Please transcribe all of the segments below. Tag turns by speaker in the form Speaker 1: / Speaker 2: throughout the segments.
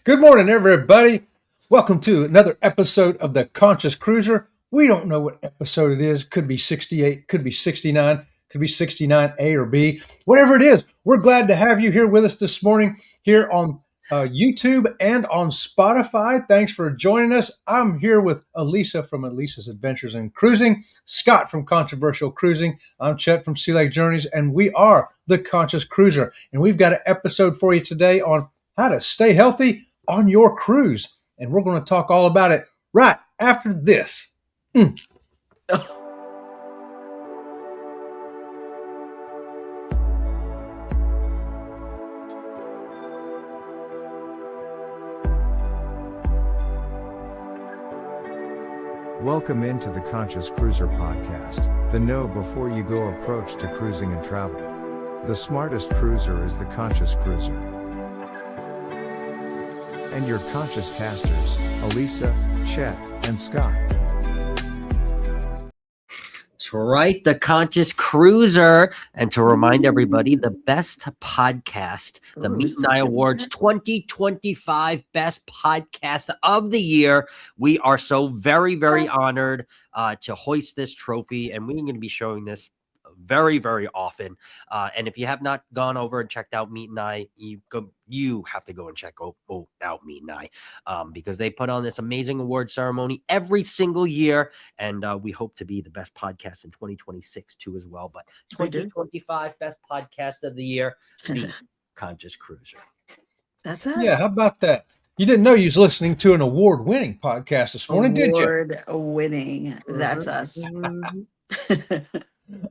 Speaker 1: Good morning, everybody. Welcome to another episode of the Conscious Cruiser. We don't know what episode it is. Could be 68, could be 69, could be 69A or B. Whatever it is, we're glad to have you here with us this morning here on YouTube and on Spotify. Thanks for joining us. I'm here with Elisa from Elisa's Adventures in Cruising, Scott from Controversial Cruising. I'm Chet from Sea Lake Journeys, and we are the Conscious Cruiser. And we've got an episode for you today on how to stay healthy on your cruise. And we're going to talk all about it right after this.
Speaker 2: Welcome into the Conscious Cruiser podcast, the know before you go approach to cruising and travel. The smartest cruiser is the Conscious Cruiser. And your conscious casters, Elisa, Chet, and Scott.
Speaker 3: That's right, the Conscious Cruiser. And to remind everybody, the best podcast, the Meet and I Awards 2025 Best Podcast of the Year. We are so very, very honored to hoist this trophy, and we're going to be showing this very, very often. And if you have not gone over and checked out Meet and I, you have to go and check out Meet and I, because they put on this amazing award ceremony every single year, and we hope to be the best podcast in 2026 too as well. But 2025 Best Podcast of the Year, the Conscious Cruiser.
Speaker 4: That's us.
Speaker 1: Yeah, how about that? You didn't know you was listening to an award-winning podcast this morning, did you?
Speaker 4: Award-winning. That's us.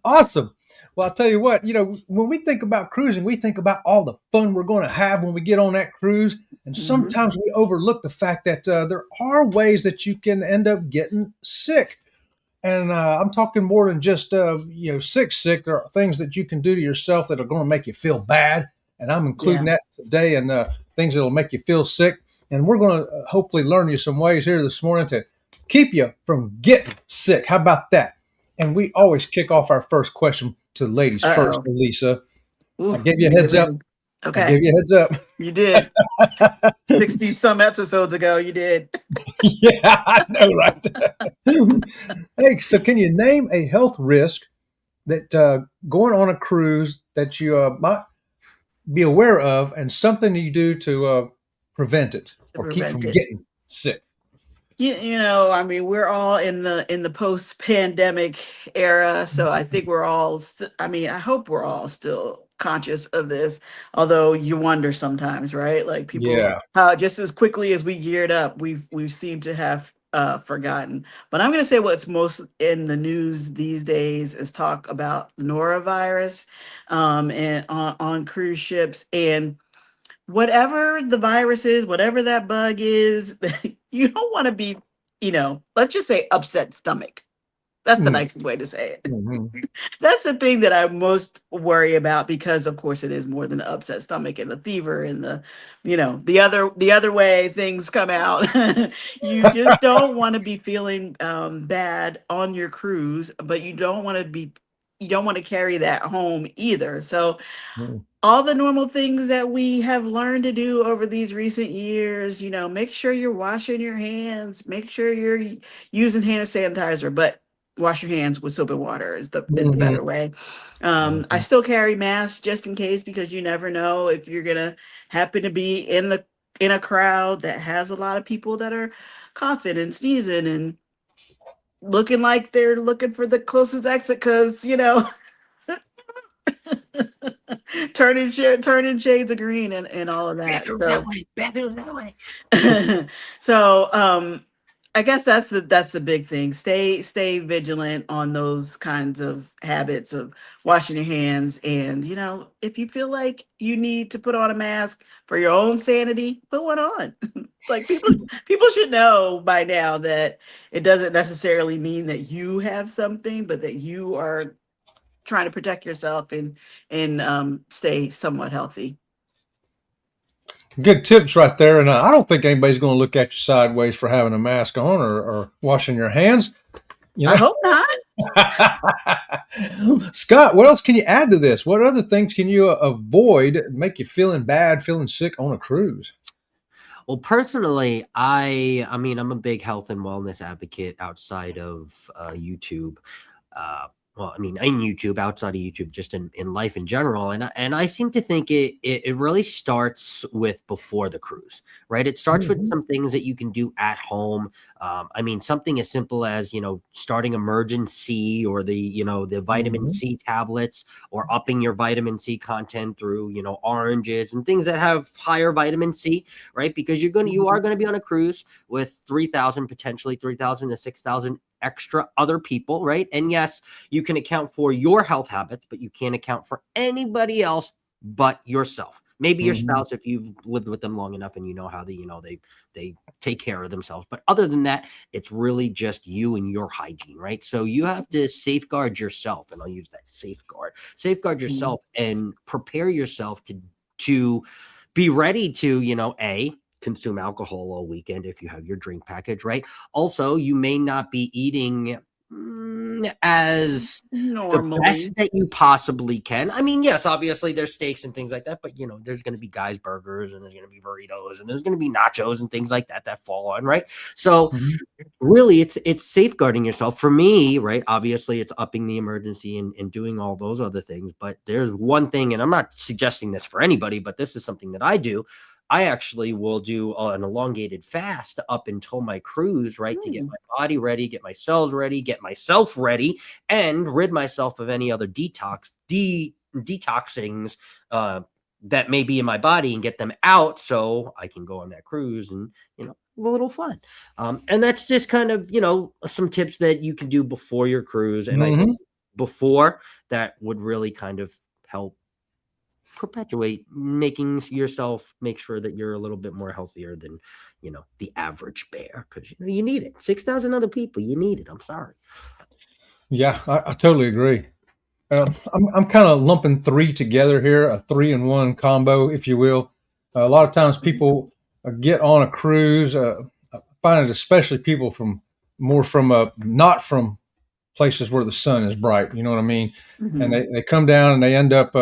Speaker 1: Awesome. Well, I'll tell you what, when we think about cruising, we think about all the fun we're going to have when we get on that cruise. And sometimes we overlook the fact that there are ways that you can end up getting sick. And I'm talking more than just, sick. There are things that you can do to yourself that are going to make you feel bad. And I'm including that today, and things that will make you feel sick. And we're going to hopefully learn you some ways here this morning to keep you from getting sick. How about that? And we always kick off our first question to the ladies first, Elisa. I gave you a heads up.
Speaker 4: Okay.
Speaker 1: I gave you a heads up.
Speaker 4: You did. 60 some episodes ago, you did.
Speaker 1: Yeah, I know, right? Hey, so can you name a health risk that going on a cruise that you might be aware of, and something you do to prevent it or keep from getting sick?
Speaker 4: We're all in the post-pandemic era, so I think we're all, I hope we're all still conscious of this, although you wonder sometimes, right? Like people, how just as quickly as we geared up, we've seemed to have forgotten. But I'm going to say what's most in the news these days is talk about norovirus and on cruise ships, and whatever the virus is, whatever that bug is, you don't want to be, let's just say upset stomach. That's the nicest way to say it. That's the thing that I most worry about, because of course it is more than an upset stomach and the fever and the other way things come out. You just don't want to be feeling bad on your cruise, but you don't want to carry that home either. So all the normal things that we have learned to do over these recent years, make sure you're washing your hands, make sure you're using hand sanitizer, but wash your hands with soap and water is the better way. I still carry masks just in case, because you never know if you're going to happen to be in a crowd that has a lot of people that are coughing and sneezing and looking like they're looking for the closest exit, because turning shades of green and all of that.
Speaker 3: Bathroom that way.
Speaker 4: So I guess that's the big thing. Stay vigilant on those kinds of habits of washing your hands, and if you feel like you need to put on a mask for your own sanity, put one on. Like people should know by now that it doesn't necessarily mean that you have something, but that you are trying to protect yourself and stay somewhat healthy.
Speaker 1: Good tips right there. And I don't think anybody's going to look at you sideways for having a mask on or washing your hands.
Speaker 4: I hope not.
Speaker 1: Scott, what else can you add to this? What other things can you avoid make you feeling bad, feeling sick on a cruise?
Speaker 3: Well, personally, I mean, I'm a big health and wellness advocate outside of YouTube. Well, I mean, in YouTube, outside of YouTube, just in life in general, and I seem to think it really starts with before the cruise, right? It starts with some things that you can do at home. I mean, something as simple as starting Emergen-C, or the vitamin C tablets, or upping your vitamin C content through oranges and things that have higher vitamin C, right? Because you are gonna be on a cruise with 3,000, potentially 3,000 to 6,000 extra other people, right? And yes, you can account for your health habits, but you can't account for anybody else but yourself. Maybe your spouse, if you've lived with them long enough and you know how they take care of themselves. But other than that, it's really just you and your hygiene, right? So you have to safeguard yourself, and I'll use that safeguard yourself and prepare yourself to be ready to, consume alcohol all weekend if you have your drink package, right? Also, you may not be eating as
Speaker 4: normally
Speaker 3: the best that you possibly can. I mean, yes, obviously there's steaks and things like that, but there's going to be guys burgers, and there's going to be burritos, and there's going to be nachos and things like that fall on, right? So really it's safeguarding yourself. For me, right, obviously it's upping the Emergen-C and doing all those other things. But there's one thing, and I'm not suggesting this for anybody, but this is something that I do. I actually will do an elongated fast up until my cruise, right? To get my body ready, get my cells ready, get myself ready, and rid myself of any other detoxings that may be in my body, and get them out so I can go on that cruise and, a little fun. And that's just kind of, some tips that you can do before your cruise. And I guess before that would really kind of help perpetuate making yourself make sure that you're a little bit more healthier than the average bear, because you need it. 6,000 other people, you need it. I'm sorry.
Speaker 1: Yeah, I totally agree. I'm kind of lumping three together here, a 3-in-1 combo, if you will. A lot of times people get on a cruise, I find it especially people from not from places where the sun is bright, you know what I mean? And they come down and they end up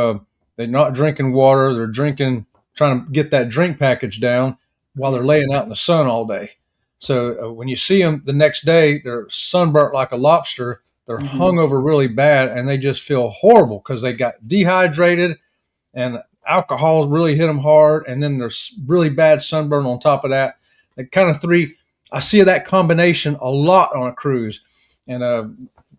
Speaker 1: they're not drinking water. They're trying to get that drink package down while they're laying out in the sun all day. So when you see them the next day, they're sunburnt like a lobster. They're hungover really bad, and they just feel horrible because they got dehydrated, and alcohol really hit them hard. And then there's really bad sunburn on top of that. The kind of three, I see that combination a lot on a cruise. And,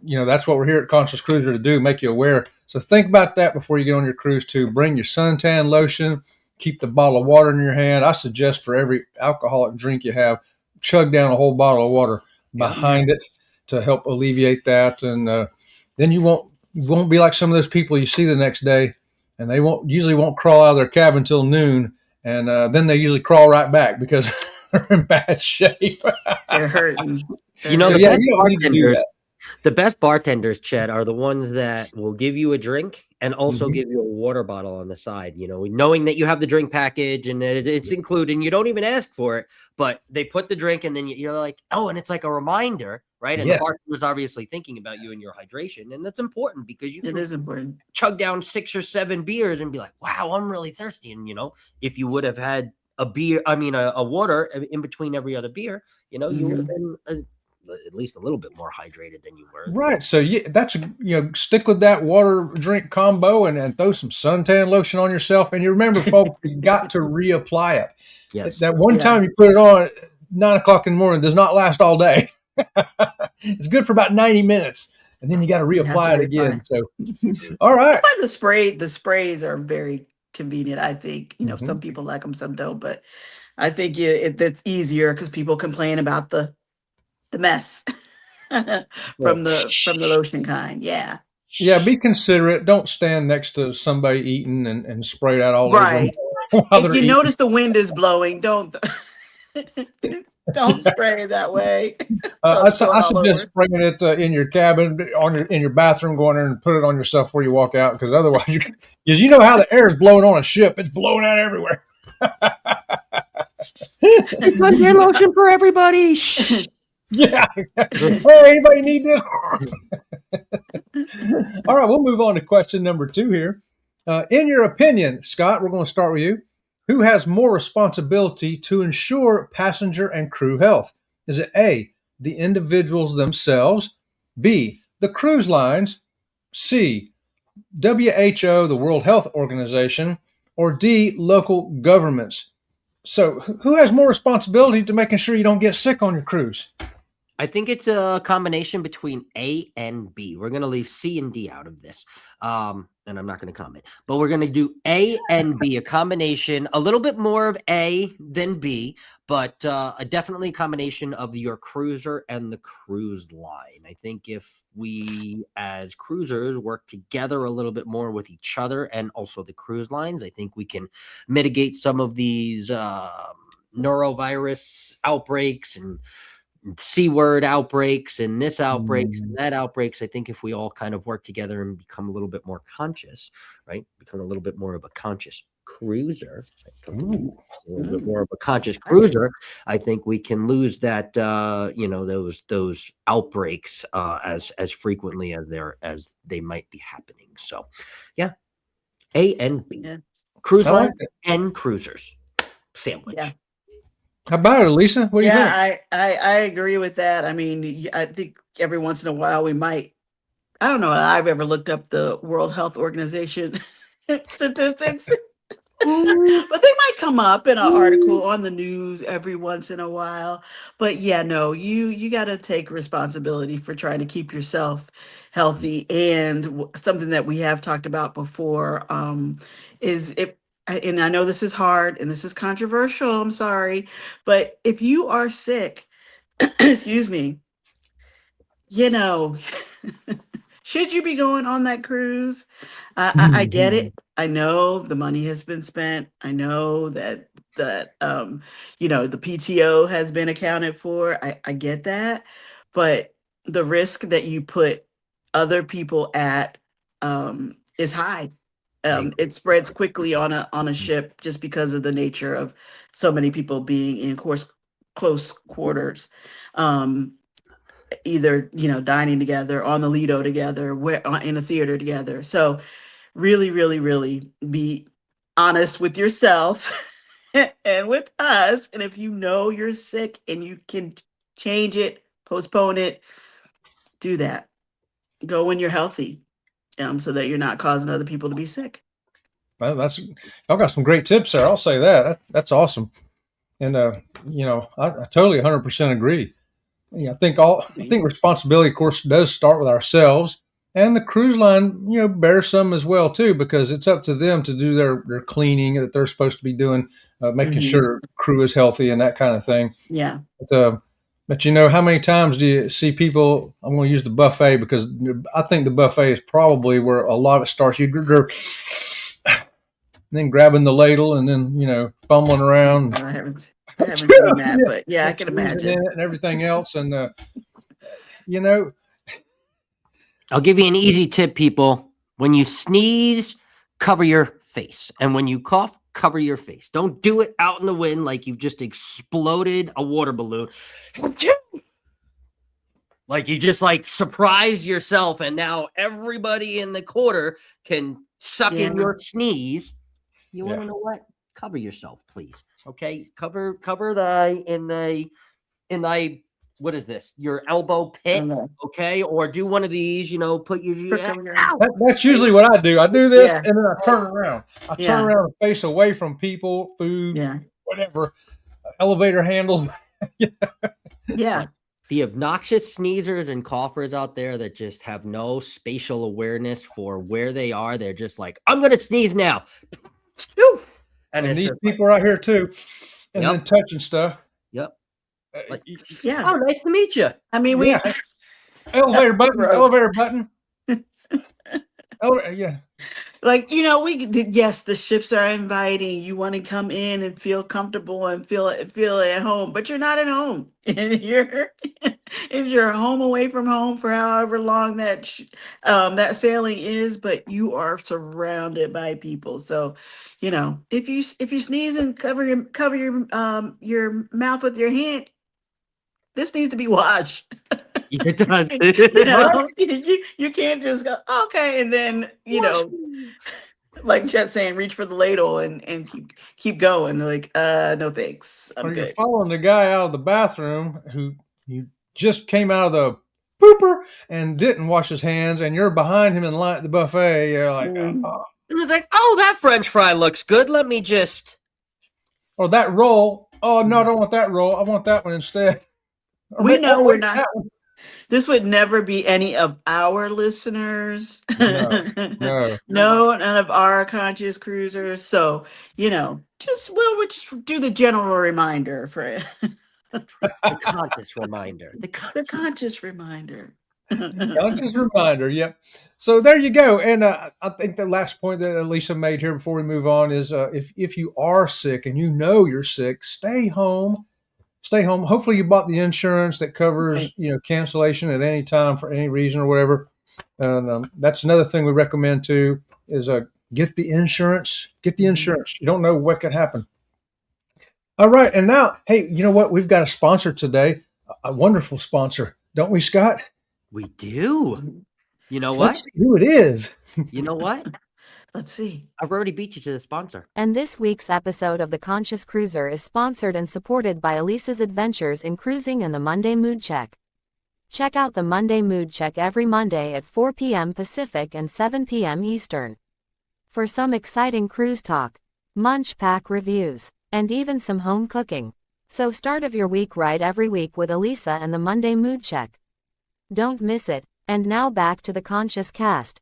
Speaker 1: that's what we're here at Conscious Cruiser to do, make you aware. So think about that before you get on your cruise too. Bring your suntan lotion, keep the bottle of water in your hand. I suggest for every alcoholic drink you have, chug down a whole bottle of water behind it to help alleviate that. And then you won't be like some of those people you see the next day, and they usually won't crawl out of their cabin until noon. And then they usually crawl right back because they're in bad shape.
Speaker 4: They're hurting.
Speaker 3: The best bartenders, Chet, are the ones that will give you a drink and also give you a water bottle on the side, knowing that you have the drink package and that it's included and you don't even ask for it, but they put the drink and then you're like, oh, and it's like a reminder, right? And the bartender's obviously thinking about you and your hydration. And that's important because it is important. Chug down 6 or 7 beers and be like, wow, I'm really thirsty. And, if you would have had a water in between every other beer, you would have been at least a little bit more hydrated than you were.
Speaker 1: Right. So that's stick with that water drink combo and throw some suntan lotion on yourself. And you remember, folks, you got to reapply it. Yes. That one time you put it on at 9 o'clock in the morning does not last all day. It's good for about 90 minutes. And then you got to reapply it again. So, all right.
Speaker 4: That's why the sprays are very convenient. I think, some people like them, some don't, but I think it's easier because people complain about the mess from the lotion kind. Yeah,
Speaker 1: be considerate. Don't stand next to somebody eating and spray that all over them.
Speaker 4: If you notice the wind is blowing, don't spray that way.
Speaker 1: I suggest spraying it in your cabin, in your bathroom, go in there and put it on yourself before you walk out, because otherwise because you know how the air is blowing on a ship, it's blowing out everywhere.
Speaker 3: Suntan lotion for everybody.
Speaker 1: Yeah. Hey, anybody need this? All right, we'll move on to question number 2 here. In your opinion, Scott, we're going to start with you. Who has more responsibility to ensure passenger and crew health? Is it A, the individuals themselves, B, the cruise lines, C, WHO, the World Health Organization, or D, local governments? So, who has more responsibility to making sure you don't get sick on your cruise?
Speaker 3: I think it's a combination between A and B. We're going to leave C and D out of this. And I'm not going to comment, but we're going to do A and B, a combination, a little bit more of A than B, but definitely a combination of your cruiser and the cruise line. I think if we as cruisers work together a little bit more with each other and also the cruise lines, I think we can mitigate some of these norovirus outbreaks and C-word outbreaks and this outbreaks and that outbreaks. I think if we all kind of work together and become a little bit more conscious, right? Become a little bit more of a conscious cruiser, a little bit more of a conscious cruiser. I think we can lose that, those outbreaks as frequently as they might be happening. So, yeah, A and B, cruise line and cruisers sandwich.
Speaker 4: Yeah.
Speaker 1: How about it, Lisa? What do you think?
Speaker 4: I agree with that. I mean, I think every once in a while we might, I don't know, I've ever looked up the World Health Organization statistics, but they might come up in an article on the news every once in a while. But yeah, no, you got to take responsibility for trying to keep yourself healthy. And something that we have talked about before is if, and I know this is hard and this is controversial, I'm sorry, but if you are sick, excuse me, should you be going on that cruise? I get it. I know the money has been spent. I know that the PTO has been accounted for. I get that, but the risk that you put other people at is high. It spreads quickly on a ship just because of the nature of so many people being in close quarters, either dining together on the Lido together, in a theater together. So really, really, really be honest with yourself and with us. And if you know you're sick and you can change it, postpone it, do that. Go when you're healthy, so that you're not causing other people to be sick.
Speaker 1: Well, y'all got some great tips there. I'll say that. That's awesome. And I totally 100% agree. I think responsibility, of course, does start with ourselves, and the cruise line, bears some as well too, because it's up to them to do their cleaning that they're supposed to be doing, making sure crew is healthy and that kind of thing.
Speaker 4: Yeah.
Speaker 1: But how many times do you see people? I'm going to use the buffet because I think the buffet is probably where a lot of it starts. You're then grabbing the ladle and then fumbling around.
Speaker 4: I haven't seen that, but yeah, I can imagine
Speaker 1: it and everything else. And
Speaker 3: I'll give you an easy tip, people. When you sneeze, cover your face, and when you cough, cover your face. Don't do it out in the wind like you've just exploded a water balloon. Like you just surprised yourself, and now everybody in the quarter can suck in your sneeze. You want to know what? Cover yourself, please. Okay, cover in the what is this? Your elbow pit, okay? Or do one of these. Put your
Speaker 1: that's usually what I do. I do this and then I turn around. I turn around and face away from people, food, whatever, elevator handles.
Speaker 4: Yeah.
Speaker 3: The obnoxious sneezers and coughers out there that just have no spatial awareness for where they are. They're just like, I'm going to sneeze now.
Speaker 1: And these people are out here too, and then touching stuff.
Speaker 3: Yep.
Speaker 4: Yeah.
Speaker 3: Oh, nice to meet you.
Speaker 4: I mean, we
Speaker 1: elevator button. Yeah.
Speaker 4: Yes, the ships are inviting. You want to come in and feel comfortable and feel at home, but you're not at home. And if you're home away from home for however long that sailing is, but you are surrounded by people. So, if you sneeze and cover your mouth with your hand, this needs to be washed.
Speaker 3: It does.
Speaker 4: You can't just go, okay, and then like Chet saying, reach for the ladle and keep going. Like, no thanks, I'm
Speaker 1: Or you're
Speaker 4: good.
Speaker 1: following the guy out of the bathroom who you just came out of the pooper and didn't wash his hands, and you're behind him in line at the buffet. You're like, oh.
Speaker 3: And it's like, oh, that French fry looks good. Let me just.
Speaker 1: Or that roll. Oh no, I don't want that roll. I want that one instead. Or
Speaker 4: We know we're not.
Speaker 1: that one.
Speaker 4: This would never be any of our listeners.
Speaker 1: No.
Speaker 4: No, none of our conscious cruisers. So, we'll just do the general reminder for it.
Speaker 3: The conscious reminder.
Speaker 4: The conscious reminder.
Speaker 1: Conscious reminder. Yep. So there you go. And I think the last point that Lisa made here before we move on is if you are sick and you know you're sick, stay home. Stay home. Hopefully you bought the insurance that covers, cancellation at any time for any reason or whatever. And that's another thing we recommend too is get the insurance. Get the insurance. You don't know what could happen. All right. And now, hey, you know what? We've got a sponsor today, a wonderful sponsor. Don't we, Scott?
Speaker 3: We do. You know what?
Speaker 1: Let's see who it is.
Speaker 3: You know what?
Speaker 4: Let's see.
Speaker 3: I've already beat you to the sponsor.
Speaker 5: And this week's episode of The Conscious Cruiser is sponsored and supported by Elisa's Adventures in Cruising and the Monday Mood Check. Check out the Monday Mood Check every Monday at 4 p.m. Pacific and 7 p.m. Eastern. For some exciting cruise talk, munch pack reviews, and even some home cooking. So start of your week right every week with Elisa and the Monday Mood Check. Don't miss it. And now back to the Conscious Cast.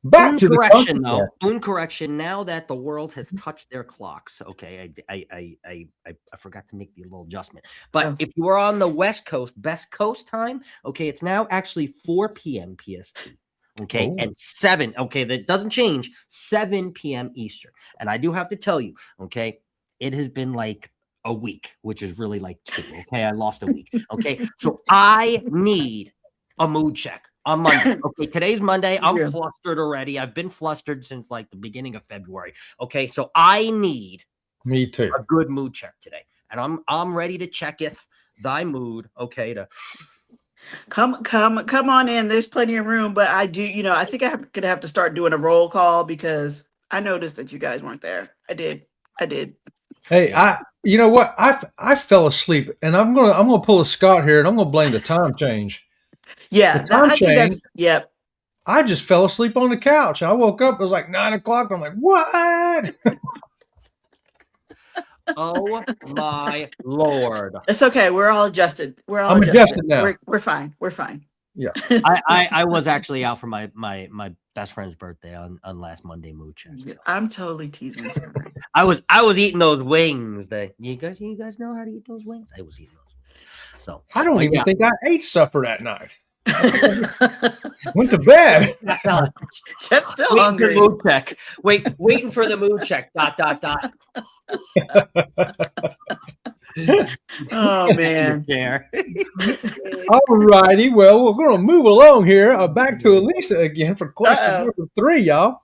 Speaker 1: Back to
Speaker 3: correction,
Speaker 1: the
Speaker 3: Boon correction. Now that the world has touched their clocks, okay, I forgot to make the little adjustment. But if you are on the West Coast, Best Coast time, okay, it's now actually 4 p.m. PST. Okay, and 7. Okay, that doesn't change. 7 p.m. Eastern. And I do have to tell you, okay, it has been like a week, which is really like 2. Okay, I lost a week. Okay, so I need a mood check on Monday. Okay, today's Monday. I'm flustered already. I've been flustered since like the beginning of February. Okay, so I need
Speaker 1: me too
Speaker 3: a good mood check today, and I'm ready to checketh thy mood. Okay, to
Speaker 4: come on in. There's plenty of room, but I do. I think I'm gonna have to start doing a roll call because I noticed that you guys weren't there. I did.
Speaker 1: Hey, you know what? I fell asleep, and I'm gonna pull a Scott here, and I'm gonna blame the time change.
Speaker 4: Yeah,
Speaker 1: time change.
Speaker 4: Yep.
Speaker 1: I just fell asleep on the couch. I woke up. It was like 9 o'clock. I'm like, what?
Speaker 3: Oh my Lord!
Speaker 4: It's okay. We're all adjusted.
Speaker 1: I'm adjusted now.
Speaker 4: We're fine. We're fine.
Speaker 1: Yeah.
Speaker 3: I was actually out for my best friend's birthday on last Monday mood check. So.
Speaker 4: I'm totally teasing.
Speaker 3: I was eating those wings. You guys know how to eat those wings? I was eating those wings. So
Speaker 1: I don't even think I ate supper that night. Went to bed.
Speaker 4: Jeff's still hungry.
Speaker 3: Mood check. Waiting for the mood check. ...
Speaker 4: Oh man.
Speaker 1: All righty. Well, we're going to move along here. Back to Elisa again for question number 3, y'all.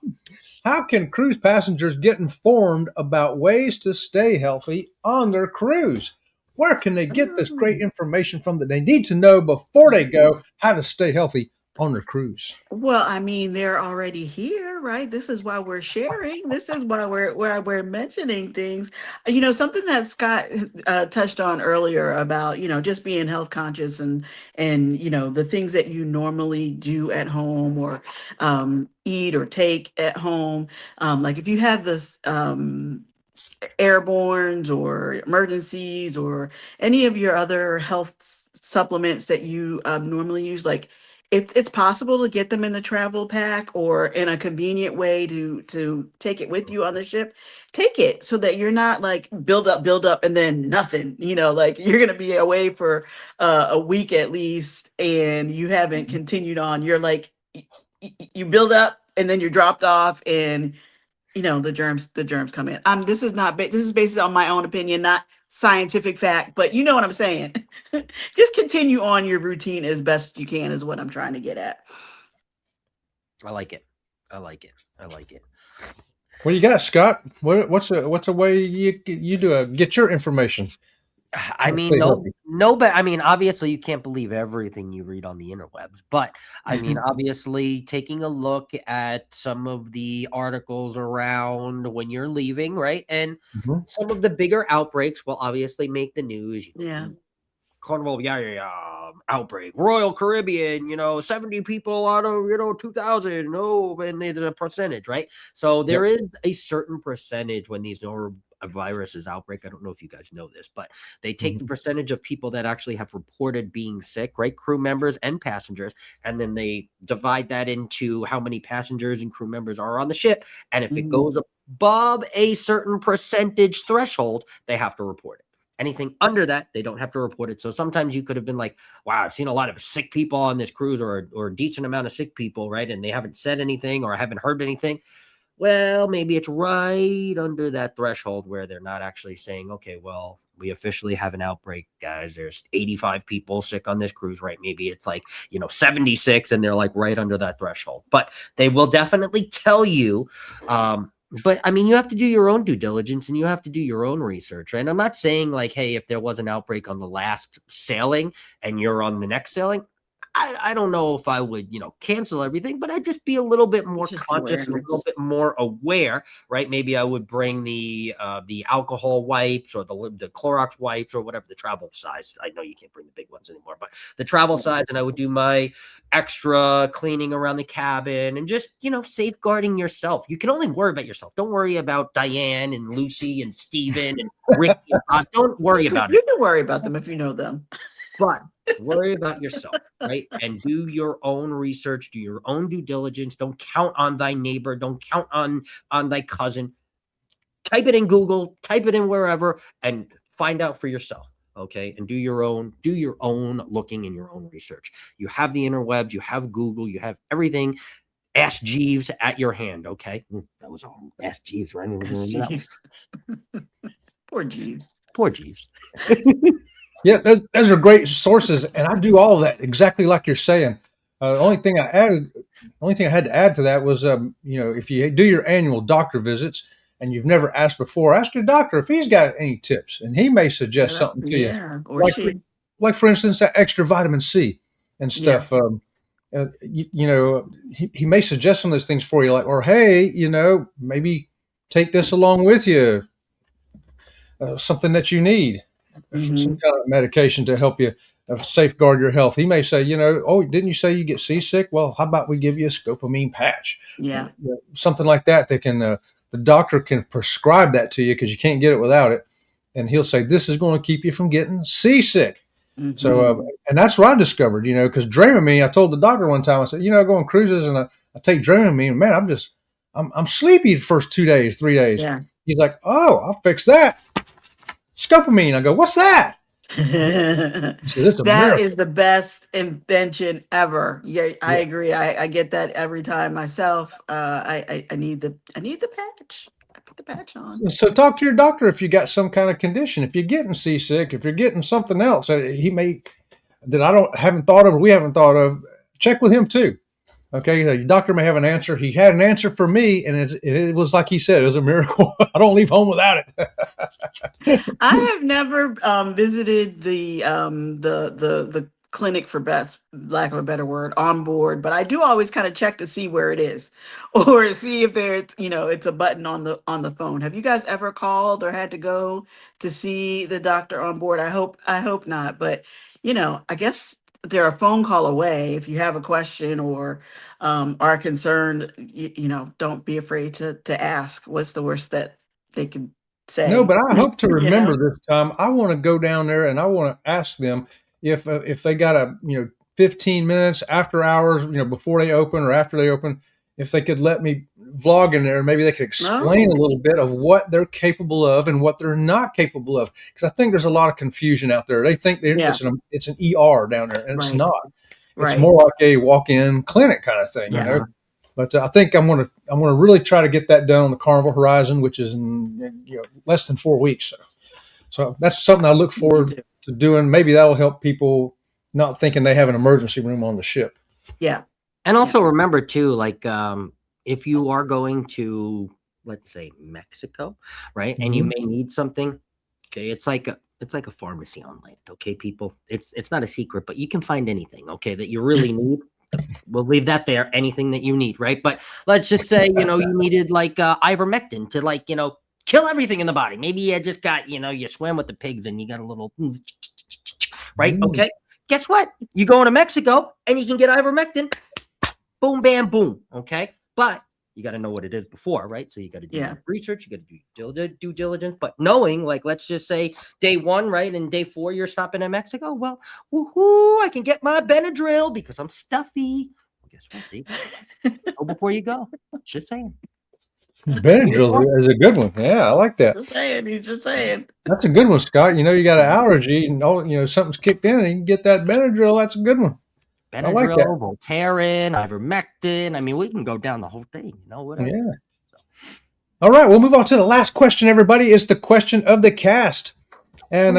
Speaker 1: How can cruise passengers get informed about ways to stay healthy on their cruise? Where can they get this great information from that they need to know before they go how to stay healthy on their cruise?
Speaker 4: Well, I mean, they're already here, right? This is why we're sharing. This is why we're mentioning things. Something that Scott touched on earlier about, just being health conscious and the things that you normally do at home or eat or take at home. Like if you have this airbornes or emergencies or any of your other health supplements that you normally use, like it's possible to get them in the travel pack or in a convenient way to take it with you on the ship. Take it so that you're not like build up and then nothing, like you're going to be away for a week at least and you haven't continued on. You're like, you build up and then you're dropped off and the germs come in. This is based on my own opinion, not scientific fact, but you know what I'm saying. Just continue on your routine as best you can is what I'm trying to get at.
Speaker 3: I like it.
Speaker 1: What do you got, Scott? What's a way you do get your information?
Speaker 3: I mean, but I mean, obviously you can't believe everything you read on the interwebs, but I mean, obviously taking a look at some of the articles around when you're leaving, right? And some of the bigger outbreaks will obviously make the news.
Speaker 4: Yeah.
Speaker 3: Carnival, outbreak, Royal Caribbean, 70 people out of, 2,000. No, and there's a percentage, right? So there is a certain percentage when these viruses outbreak. I don't know if you guys know this, but they take the percentage of people that actually have reported being sick, right? Crew members and passengers. And then they divide that into how many passengers and crew members are on the ship. And if it goes above a certain percentage threshold, they have to report it. Anything under that, they don't have to report it. So sometimes you could have been like, wow, I've seen a lot of sick people on this cruise or a decent amount of sick people, right? And they haven't said anything or haven't heard anything. Well, maybe it's right under that threshold where they're not actually saying, okay, well, we officially have an outbreak, guys. There's 85 people sick on this cruise, right? Maybe it's like, 76 and they're like right under that threshold. But they will definitely tell you, but I mean, you have to do your own due diligence and you have to do your own research, right? And I'm not saying like, hey, if there was an outbreak on the last sailing and you're on the next sailing, I don't know if I would, cancel everything, but I'd just be a little bit more conscious, and a little bit more aware, right? Maybe I would bring the alcohol wipes or the Clorox wipes or whatever the travel size. I know you can't bring the big ones anymore, but the travel size, and I would do my extra cleaning around the cabin and just, safeguarding yourself. You can only worry about yourself. Don't worry about Diane and Lucy and Steven and Ricky and Bob. Don't worry about it.
Speaker 4: You can worry about them if you know them.
Speaker 3: But worry about yourself, right? And do your own research, do your own due diligence. Don't count on thy neighbor. Don't count on thy cousin. Type it in Google, type it in wherever, and find out for yourself. Okay. And do your own looking and your own research. You have the interwebs, you have Google, you have everything. Ask Jeeves at your hand. Okay. That was all. Ask Jeeves, right?
Speaker 4: Jeeves. Poor Jeeves.
Speaker 3: Poor Jeeves.
Speaker 1: Yeah, those are great sources, and I do all of that exactly like you're saying. The only thing I had to add to that was, if you do your annual doctor visits and you've never asked before, ask your doctor if he's got any tips, and he may suggest something to you.
Speaker 4: Or
Speaker 1: like for instance, that extra vitamin C and stuff. Yeah. He may suggest some of those things for you, like, or hey, maybe take this along with you, something that you need. Some kind of medication to help you safeguard your health. He may say, oh, didn't you say you get seasick? Well, how about we give you a scopamine patch?
Speaker 4: Yeah.
Speaker 1: Something like that. They can, the doctor can prescribe that to you because you can't get it without it. And he'll say, this is going to keep you from getting seasick. So, and that's what I discovered, because Dramamine, I told the doctor one time, I said, I go on cruises and I take Dramamine, and man, I'm sleepy the first 2 days, 3 days.
Speaker 4: Yeah.
Speaker 1: He's like, oh, I'll fix that. Scopamine. I go, what's that?
Speaker 4: That is the best invention ever. Yeah, I agree. I get that every time myself. I need the patch. I put the patch on.
Speaker 1: So talk to your doctor if you got some kind of condition. If you're getting seasick, if you're getting something else that haven't thought of, or we haven't thought of, check with him too. Okay, your doctor may have an answer. He had an answer for me, and it was like he said, it was a miracle. I don't leave home without
Speaker 4: it. I have never visited the clinic, for best lack of a better word, on board, but I do always kind of check to see where it is, or see if there's it's a button on the phone. Have you guys ever called or had to go to see the doctor on board? I hope not, but I guess they're a phone call away. If you have a question or are concerned, don't be afraid to ask. What's the worst that they can say?
Speaker 1: No, but I hope to remember this time. I want to go down there and I want to ask them if they got 15 minutes after hours, before they open or after they open, if they could let me vlog in there, maybe they could explain a little bit of what they're capable of and what they're not capable of. Because I think there's a lot of confusion out there. They think it's an ER down there, and it's not. It's more like a walk-in clinic kind of thing, But I think I'm gonna really try to get that done on the Carnival Horizon, which is in less than 4 weeks. So that's something I look forward to doing. Maybe that will help people not thinking they have an emergency room on the ship.
Speaker 4: Yeah.
Speaker 3: And also remember too, like if you are going to, let's say, Mexico, right, and you may need something, okay, it's like it's like a pharmacy on land. Okay, people, it's not a secret, but you can find anything. Okay, that you really need. We'll leave that there. Anything that you need, right? But let's just say, you needed like ivermectin to like, kill everything in the body. Maybe you just got, you swam with the pigs and you got a little, right? Okay. Guess what? You go into Mexico and you can get ivermectin. Boom, bam, boom. Okay. But you got to know what it is before, right? So you got to do research, you got to do due diligence. But knowing, like, let's just say day 1, right? And day 4, you're stopping in Mexico. Well, woohoo, I can get my Benadryl because I'm stuffy. Well, guess what, Dave? Go before you go. Just saying.
Speaker 1: Benadryl is a good one. Yeah, I like that.
Speaker 4: He's just saying.
Speaker 1: That's a good one, Scott. You got an allergy and something's kicked in and you can get that Benadryl. That's a good one.
Speaker 3: Benadryl, like Voltaren, ivermectin. I mean, we can go down the whole thing. Whatever.
Speaker 1: Yeah. All right, we'll move on to the last question, everybody. It's the question of the cast. And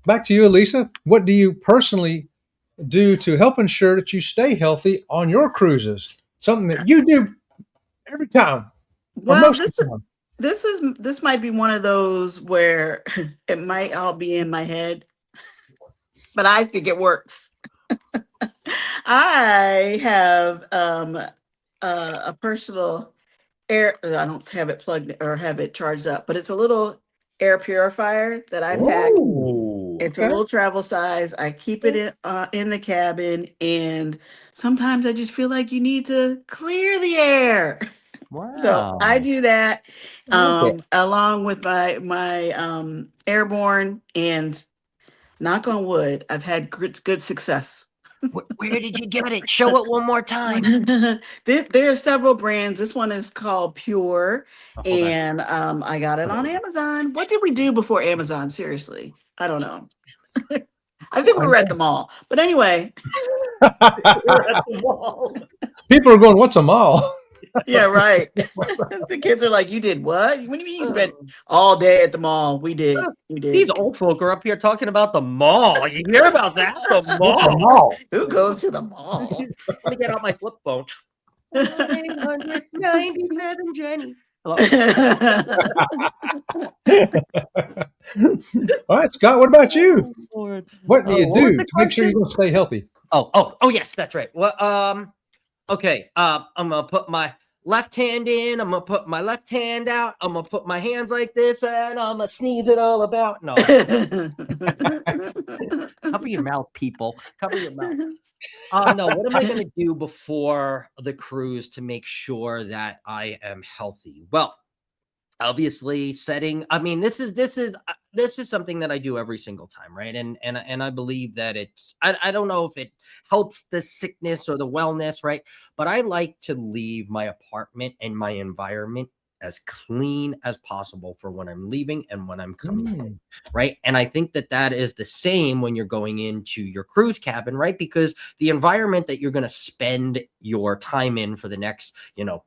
Speaker 1: back to you, Elisa. What do you personally do to help ensure that you stay healthy on your cruises? Something that you do every time.
Speaker 4: Well, this might be one of those where it might all be in my head, but I think it works. I have a personal air. I don't have it plugged or have it charged up, but it's a little air purifier that I pack. It's a little travel size. I keep it in the cabin, and sometimes I just feel like you need to clear the air.
Speaker 3: Wow.
Speaker 4: So I do that along with my airborne, and knock on wood, I've had good success.
Speaker 3: Where did you get it? Show it one more time.
Speaker 4: There are several brands. This one is called Pure, and I got it on Amazon. What did we do before Amazon? Seriously, I don't know. I think we were at the mall. But anyway.
Speaker 1: People are going, what's a mall?
Speaker 4: Yeah, right. The kids are like, you did what? What do you mean you spent all day at the mall? We did.
Speaker 3: These old folk are up here talking about the mall. You hear about that? The mall.
Speaker 4: Who goes to the mall?
Speaker 3: Let me get out my flip phone. 997 Jenny. Hello.
Speaker 1: All right, Scott, what about you? What do you do to make sure you're going to stay healthy?
Speaker 3: Oh, yes, that's right. Well, okay. I'm gonna put my left hand in. I'm gonna put my left hand out. I'm gonna put my hands like this, and I'm gonna sneeze it all about. No, cover your mouth, people. Cover your mouth. No, what am I gonna do before the cruise to make sure that I am healthy? Well, obviously setting. I mean, this is something that I do every single time, right? And I believe that it's. I don't know if it helps the sickness or the wellness, right? But I like to leave my apartment and my environment as clean as possible for when I'm leaving and when I'm coming home, right? And I think that is the same when you're going into your cruise cabin, right? Because the environment that you're going to spend your time in for the next,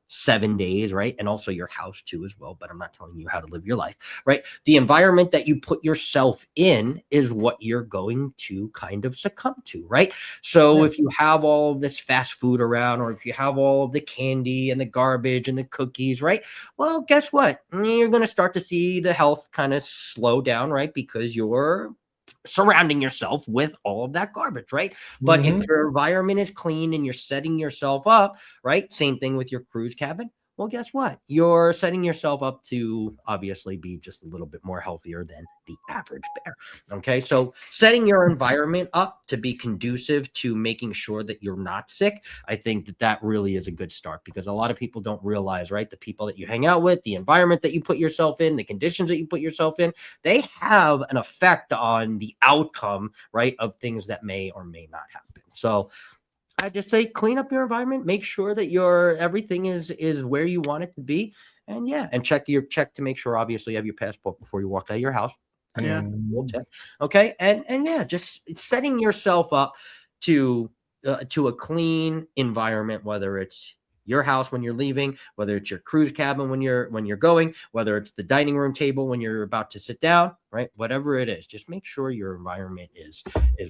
Speaker 3: 7 days, right? And also your house too as well, but I'm not telling you how to live your life, right? The environment that you put yourself in is what you're going to kind of succumb to, right? So if you have all of this fast food around, or if you have all of the candy and the garbage and the cookies, right? Well, guess what? You're going to start to see the health kind of slow down, right? Because you're surrounding yourself with all of that garbage, right? But if your environment is clean and you're setting yourself up, right? Same thing with your cruise cabin. Well, guess what? You're setting yourself up to obviously be just a little bit more healthier than the average bear. Okay. So setting your environment up to be conducive to making sure that you're not sick, I think that really is a good start, because a lot of people don't realize, right? The people that you hang out with, the environment that you put yourself in, the conditions that you put yourself in, they have an effect on the outcome, right? Of things that may or may not happen. So I just say clean up your environment, make sure that everything is where you want it to be, and check to make sure obviously you have your passport before you walk out of your house.
Speaker 4: Yeah.
Speaker 3: Okay. And just setting yourself up to a clean environment, whether it's your house when you're leaving, whether it's your cruise cabin when you're going, whether it's the dining room table when you're about to sit down, right? Whatever it is, just make sure your environment is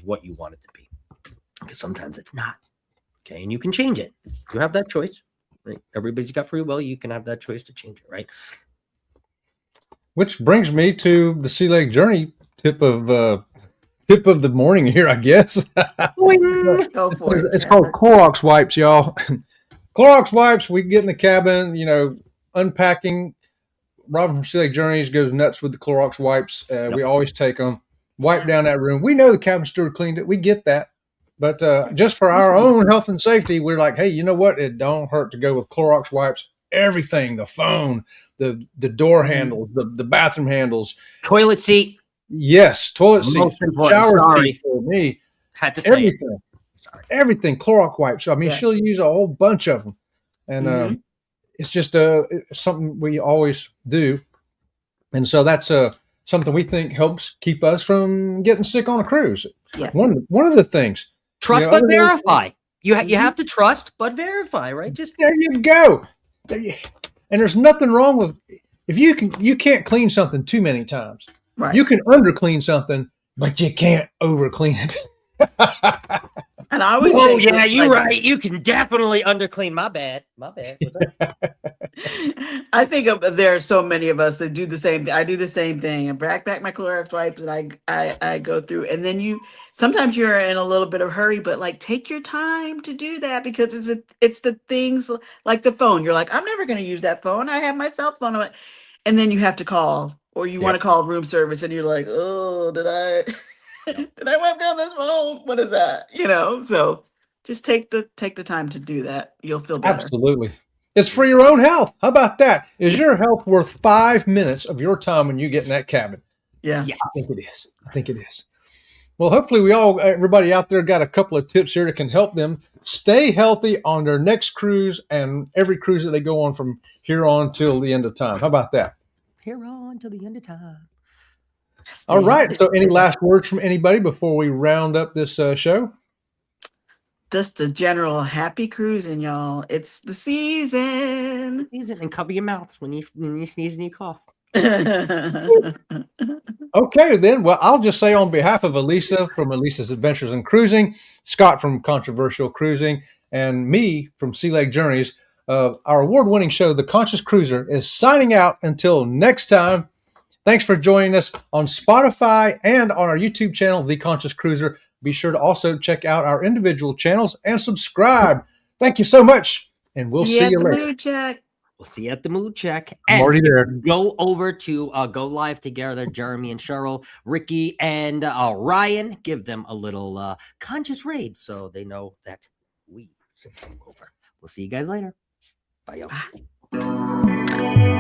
Speaker 3: what you want it to be, because sometimes it's not. Okay, and you can change it. You have that choice, right? Everybody's got free will. You can have that choice to change it, right?
Speaker 1: Which brings me to the Sea Lake Journey tip of the morning here, I guess.
Speaker 4: Go for it.
Speaker 1: It's called Clorox wipes, y'all. Clorox wipes. We get in the cabin, unpacking. Robin from Sea Lake Journeys goes nuts with the Clorox wipes. We always take them, wipe down that room. We know the cabin steward cleaned it. We get that. But just for our own health and safety, we're like, hey, you know what? It don't hurt to go with Clorox wipes. Everything, the phone, the door handles, the bathroom handles.
Speaker 3: Toilet seat.
Speaker 1: Yes, toilet seat.
Speaker 3: Most important.
Speaker 1: Shower
Speaker 3: Sorry.
Speaker 1: seat for me.
Speaker 3: Had to say
Speaker 1: Everything.
Speaker 3: it. Sorry.
Speaker 1: Everything. Clorox wipes. So, I mean,
Speaker 4: Yeah.
Speaker 1: she'll use a whole bunch of them. And it's just something we always do. And so that's something we think helps keep us from getting sick on a cruise.
Speaker 4: Yeah.
Speaker 1: One of the things.
Speaker 3: Trust but verify. You have to trust but verify, right? Just
Speaker 1: there you go. And there's nothing wrong with if you can't clean something too many times.
Speaker 4: Right.
Speaker 1: You can under clean something, but you can't over clean it.
Speaker 4: And I always
Speaker 3: oh
Speaker 4: say,
Speaker 3: yeah, you're right. You can definitely underclean. My bad.
Speaker 4: I think there are so many of us that do the same thing. I do the same thing. I back my Clorox wipes and I go through. And then sometimes you're in a little bit of hurry, but like take your time to do that because it's the things like the phone. You're like, I'm never going to use that phone. I have my cell phone on it. And then you have to call or you want to call room service and you're like, oh, did I wipe down this phone? What is that? So just take the time to do that. You'll feel better.
Speaker 1: Absolutely. It's for your own health. How about that? Is your health worth 5 minutes of your time when you get in that cabin?
Speaker 4: Yeah.
Speaker 1: I think it is. Well, hopefully everybody out there got a couple of tips here that can help them stay healthy on their next cruise and every cruise that they go on from here on till the end of time. How about that?
Speaker 3: Here on till the end of time.
Speaker 1: All right. So any last words from anybody before we round up this show?
Speaker 4: Just the general happy cruising, y'all. It's the season.
Speaker 3: And cover your mouths when you sneeze and you cough.
Speaker 1: Okay, then. Well, I'll just say on behalf of Elisa from Elisa's Adventures in Cruising, Scott from Controversial Cruising, and me from Sea Lake Journeys, our award-winning show, The Conscious Cruiser, is signing out until next time. Thanks for joining us on Spotify and on our YouTube channel, The Conscious Cruiser. Be sure to also check out our individual channels and subscribe. Thank you so much, and we'll see you later.
Speaker 4: Mood check.
Speaker 3: We'll see you at the mood check.
Speaker 1: I'm already there.
Speaker 3: Go over to Go Live Together, Jeremy and Cheryl, Ricky and Ryan. Give them a little conscious raid so they know that we sent them over. We'll see you guys later. Bye, y'all.